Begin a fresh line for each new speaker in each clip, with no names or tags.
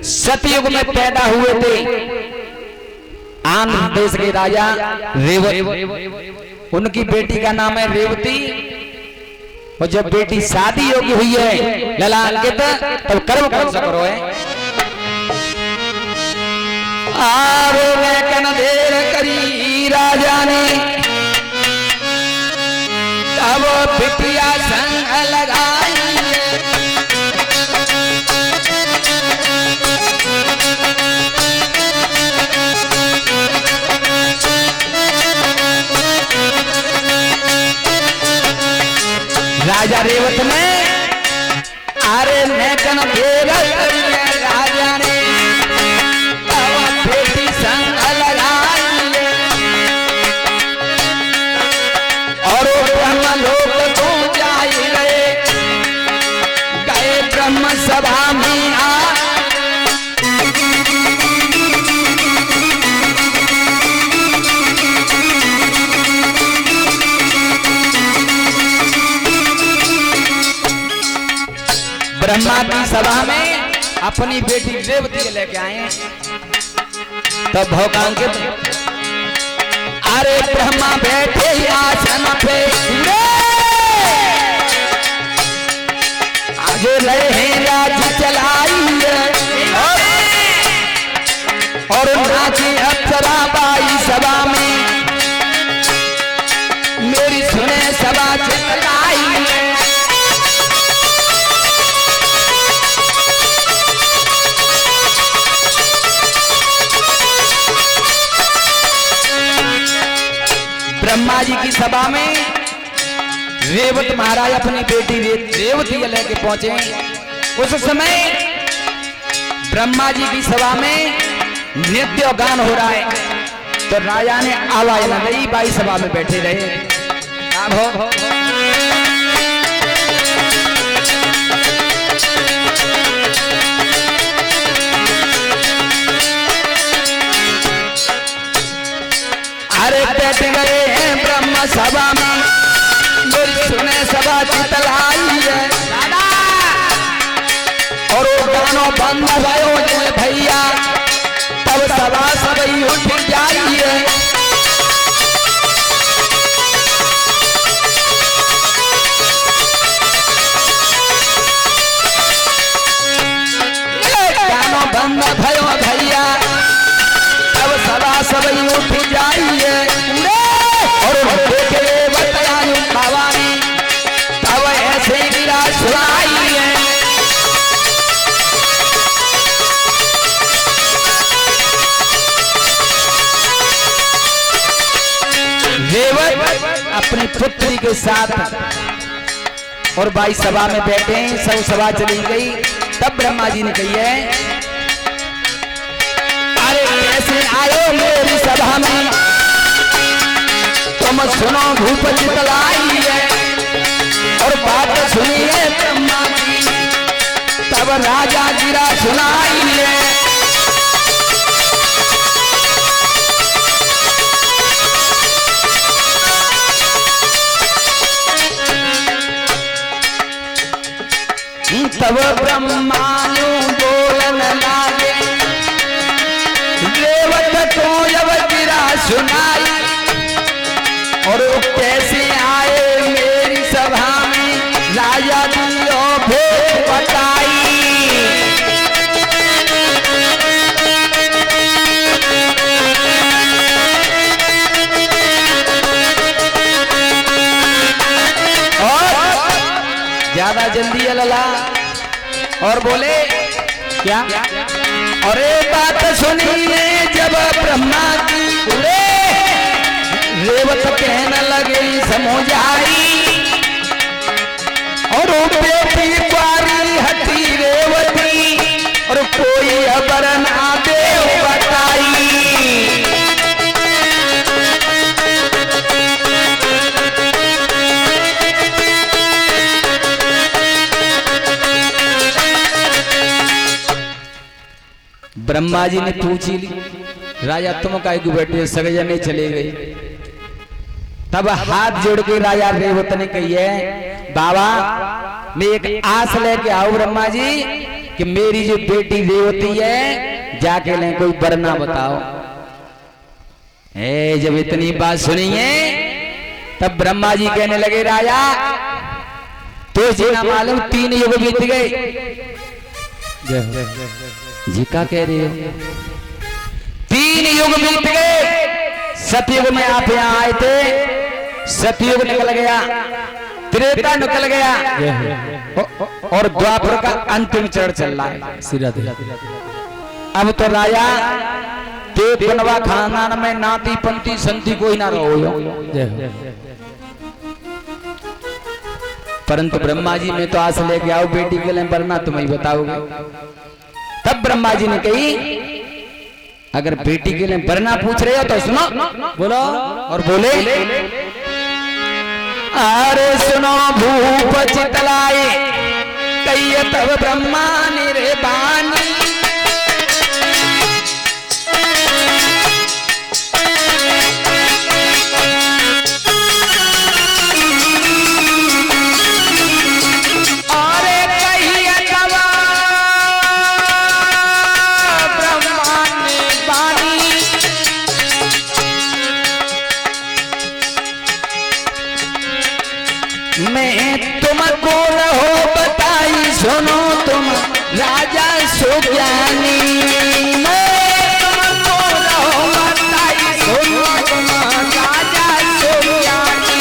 सतयुग में पैदा हुए थे आंध्र प्रदेश के राजा रेवत। उनकी बेटी का नाम है रेवती। और जब बेटी शादी योग्य हुई है लला अंकित, तब कर्म कौन सा करो है। आरो लेकिन देर करी राजा ने, तब बिटिया संग लगाई। राजा रेवत ने आरे लेकिन देर करी राजा ने, बेटी संग लगाई। और ब्रह्म लोक को जाई गए ब्रह्म सभा में आ। ब्रह्मा की सभा में अपनी बेटी रेवती लेके आए। तब भौकांकित अरे ब्रह्मा बैठे आसन पे, आगे लड़े राज चलाई। और नाची अप्सरा बाई सभा में, मेरी सुने सभा चलाई। ब्रह्मा जी की सभा में रेवत महाराज अपनी बेटी रेवती लेके पहुंचे। उस समय ब्रह्मा जी की सभा में नृत्य गान हो रहा है, तो राजा ने आवाज न दी, बाई सभा में बैठे रहे। अरे बैठ गए हैं ब्रह्म सभा में, मेरी सुने सभा चितलाई है। और वो गानों बंद भयो भैया, तब सभा सभी उठ जाइए। गानों बंद भयो भैया, तब सभा सभी उठ जाइए। और देखे बताया भवानी, तब ऐसे गिरा सुनाई है। रेवत अपनी पुत्री के साथ और बाई सभा में बैठे, सब सभा चली गई। तब ब्रह्मा जी ने कही है, अरे कैसे आयो मेरी सभा में, तुम सुनो भूप चितलाई है। और बात सुनिए ब्रह्मा की, तब राजा गिरा सुनाई है। तब ब्रह्मा बोलन लागे, रेवत को जब गिरा सुनाई। और कैसे आए मेरी सभा में, राजा दियो भेद बताई। और ज्यादा जल्दी है लला, और बोले क्या? अरे बात सुनिए जब ब्रह्मा की, रेवत कहने लगे समझाई। और बेटी कुआरी हटी रेवती, और कोई खबर ना दे बताई। ब्रह्मा जी ने पूछी ली, राजा तुम काहे को बैठे, सगजा नहीं चले गई। तब हाथ जोड़ के राजा रेवत ने कही है, बाबा मैं एक आस लेके आओ ब्रह्मा जी, कि मेरी जो बेटी रेवती है जाके ले कोई वरना बताओ। जब इतनी बात सुनी है तब ब्रह्मा जी कहने लगे राजा तो जी ना मालूम 3 युग बीत गए। जी का कह रहे हो? 3 युग बीत गए। सतयुग में आप यहाँ आए थे, सतयुग निकल गया, त्रेता निकल गया और द्वापर का अंतिम चरण चल रहा है। अब तो राजा ते बनवा खानदान में नाती पंती संती कोई ना रहो। परंतु ब्रह्मा जी में तो आस लेके आओ बेटी के लिए वरना तुम ही बताओगे। तब ब्रह्मा जी ने कही अगर बेटी के लिए वरना पूछ रहे हो तो सुनो, बोलो। और बोले अरे सुनो भूप चितलाए कहिए तब ब्रह्मा निर्वाणी। सुनो तुम राजा सुज्ञानी, मैं तुमको रहो बताई। सुनो तुम राजा सुज्ञानी,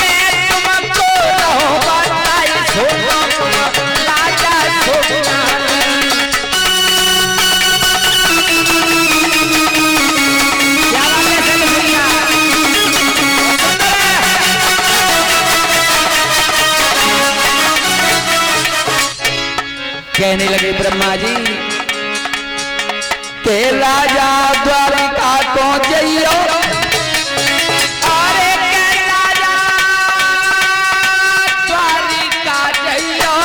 मैं तुमको रहो बताई। सुनो तुम राजा सुज्ञानी। क्या बात है भैया? कहने लगे ब्रह्मा जी के राजा द्वारिका को जइयो। अरे के राजा द्वारिका जइयो।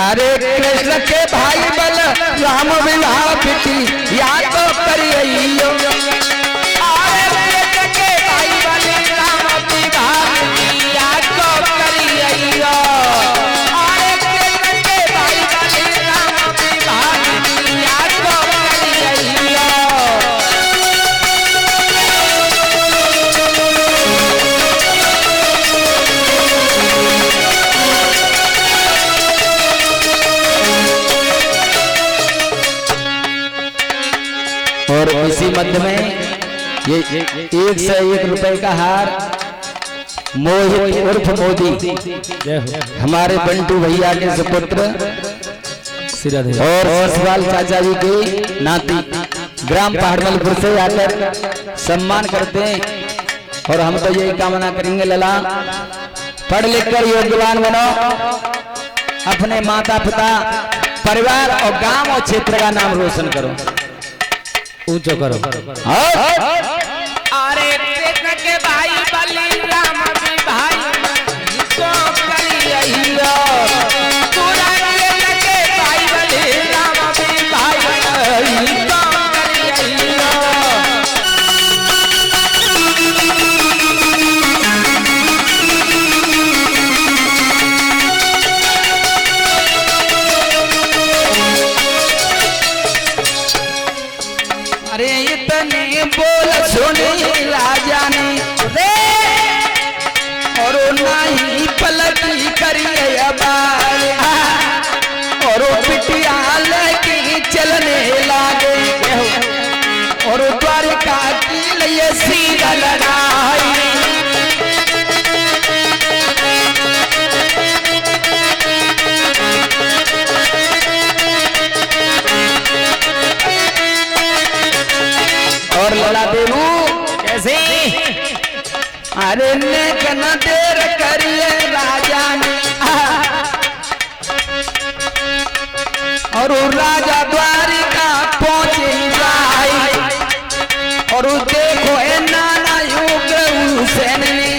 अरे कृष्ण के भाई बल राम विवाह बेटी या तो करियो। और इसी मध्य में ये 101 रुपए का हार मोहित उर्फ मोदी हमारे बंटू भैया के सुपुत्र और सवाल चाचा जी के नाती ग्राम पहाड़मलपुर से आकर सम्मान करते हैं। और हम तो यही कामना करेंगे लला पढ़ लिख कर योग्यवान बनो, अपने माता पिता परिवार और गांव और क्षेत्र का नाम रोशन करो, ऊंचो करो। अरे कृष्ण के भाई बलि राम भी भाई को करियो। पूरा कृष्ण के भाई बलि राम भी भाई को करियो। अरे इतने बोल सुनी राजा ने और नहीं पलटी करिए बार और पिटिया लेके चलने लागे और द्वारिका की लिए सीधा लड़ाई। और लड़ा देवू कैसे? अरे नेक न देर करिए राजा ने और राजा द्वारिका पहुंचे जाए और देखो नाना युग हुसैन ने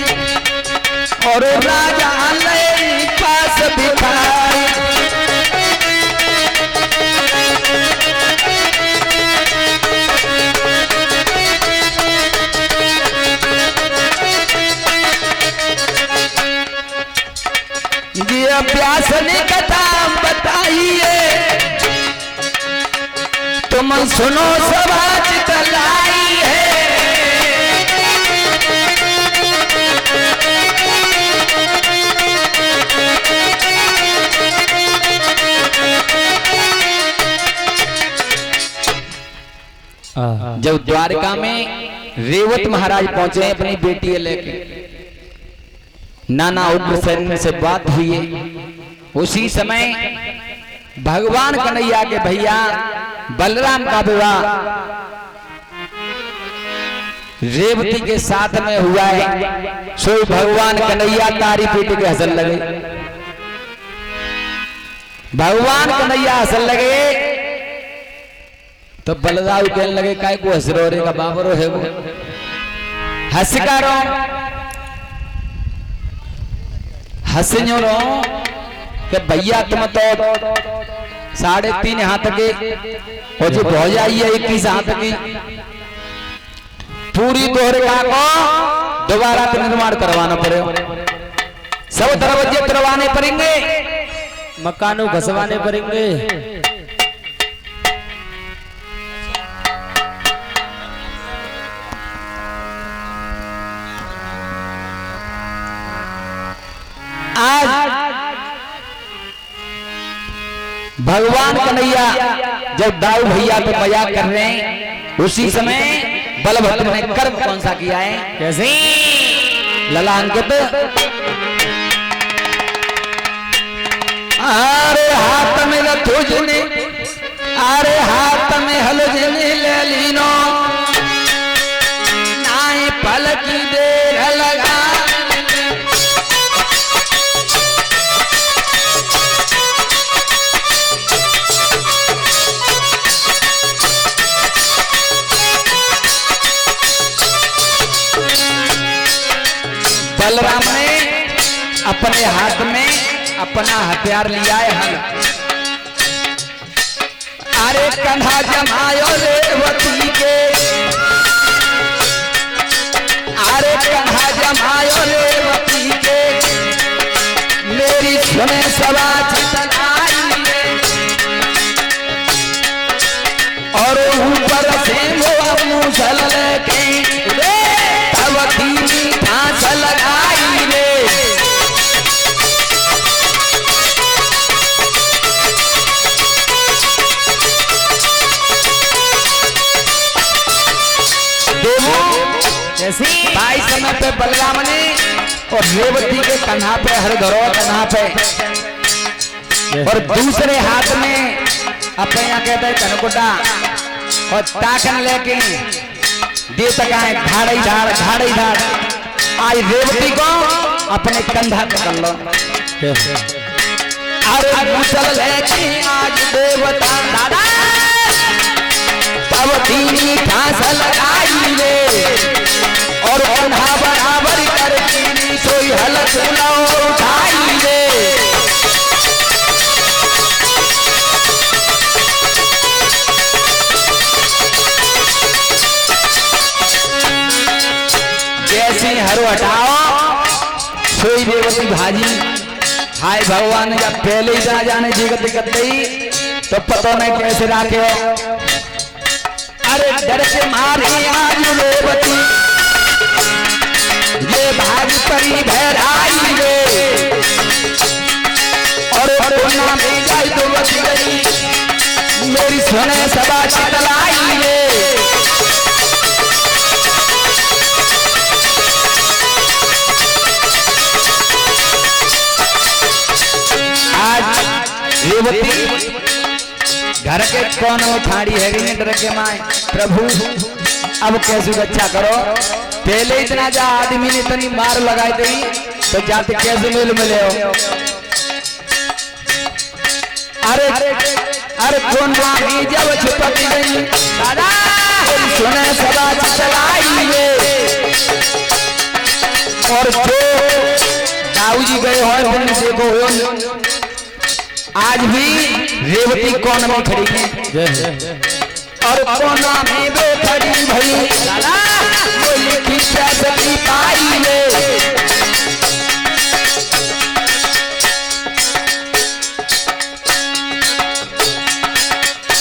और राजा ले पास बिठाए। प्यास ने कथा बताइए, तुम सुनो सवाज तलाई है। जब द्वारका में रेवत महाराज पहुंचे अपनी बेटी लेके, नाना उग्रसेन से बात हुई है। उसी समय भगवान कन्हैया के भैया बलराम का विवाह रेवती के साथ में हुआ है। सो भगवान कन्हैया तारी बेटी के हंसन लगे, भगवान कन्हैया हंसन लगे तो बलराम कहने लगे काय को हंस रो रे का बाबरो है वो हंसकारो हंसो रो कि भैया तुम तो 3.5 हाथ के और जो भौजाई है 21 हाथ की पूरी द्वारका को दोबारा निर्माण करवाना पड़ेगा, सब दरवाजे करवाने पड़ेंगे,
मकानों घसवाने पड़ेंगे।
आज भगवान कन्हैया जब दाऊ भैया पे मजाक कर रहे हैं, उसी समय बलभद्र ने कर्म कौन सा किया है?
कैसे?
ललांकित अरे हाथ में तुझने, अरे हाथ में हलजने ले लीनो, नाई पल की देर लगा बलराम ने अपने हाथ में अपना हथियार लिया है हल। अरे कंधा जमायो रेवती के, अरे कंधा जमायो रेवती के, मेरी सुने सवा चितलाई और ऊपर से वो मूसल के तब धीमी फांस लगाई रे। भाई समय पे बलराम ने और रेवती के कन्हा पे हर घरों कन्हा पे और दूसरे हाथ में अपने यहाँ कहते हैं कनकुटा और ताकन लेके दे तकाए धाड़ धाड़ धाड़। आज रेवती को अपने कंधा पकड़ लो, अरे मुसल लेके आज देवता दादा तब तीनी फांस लगाई रे और कंधा बराबर करके सोई हलक उठाई रे। जैसे हरो हटाओ सोई देवती भाजी। हाय भगवान जब पहले ही ना जाने जीगत दिक्कत गई तो पता नहीं कैसे राखे हो। अरे डर के मारे आज रेवती ये भाग परी भैराई रे और कोना में जाई तो बच गई, मेरी सुने सदा चितलाई रे। रेवती घर के कौन उठाड़ी है डर के माए प्रभु अब कैसे रक्षा करो। पहले इतना जा आदमी ने इतनी मार लगाई दी तो जाते कैसे मिल मिले हो। अरे अरे कौन रानी जब छुपक गई दादा सुने सदा चलाई और जो दाऊ जी गए हो देखो आज भी रेवती कौन में खड़ी है और कोना में खड़ी भई बोली की पाई ले